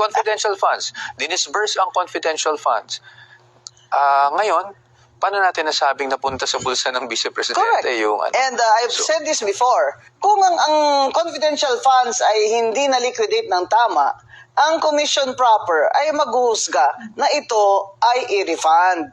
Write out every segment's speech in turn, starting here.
confidential funds. Dinisburse ang confidential funds. Ngayon, paano natin nasabing napunta sa bulsa ng Vice Presidente yung ano? And I've said this before, kung ang confidential funds ay hindi na-liquidate ng tama, ang commission proper ay maghuhusga na ito ay i-refund.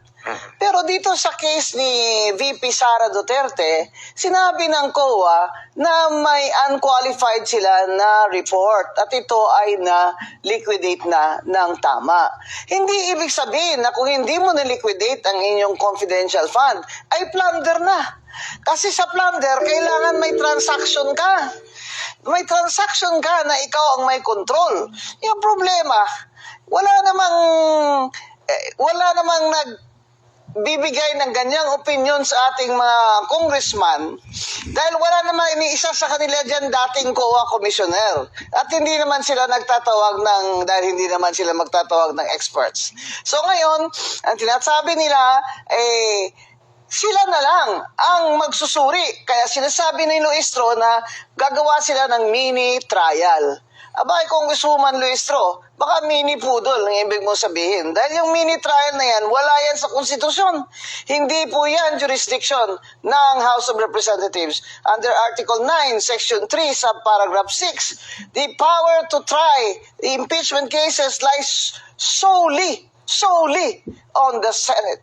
Pero dito sa case ni VP Sara Duterte, sinabi ng COA na may unqualified sila na report at ito ay na-liquidate na ng tama. Hindi ibig sabihin na kung hindi mo na-liquidate ang inyong confidential fund, ay plunder na. Kasi sa plunder, kailangan may transaction ka. May transaction ka na ikaw ang may control. Yung problema, wala namang bibigay ng ganyang opinion sa ating mga congressman dahil wala naman iniisa sa kanila dyan dating COA commissioner at hindi naman sila nagtatawag dahil hindi naman sila magtatawag ng experts. So ngayon, ang tinasabi nila sila na lang ang magsusuri. Kaya sinasabi ni Luistro na gagawa sila ng mini trial. Abay, Congresswoman Luistro, baka mini poodle ang ibig mo sabihin. Dahil yung mini trial na yan, wala yan sa konstitusyon. Hindi po yan jurisdiction ng House of Representatives. Under Article 9, Section 3, Subparagraph 6, the power to try the impeachment cases lies solely on the Senate.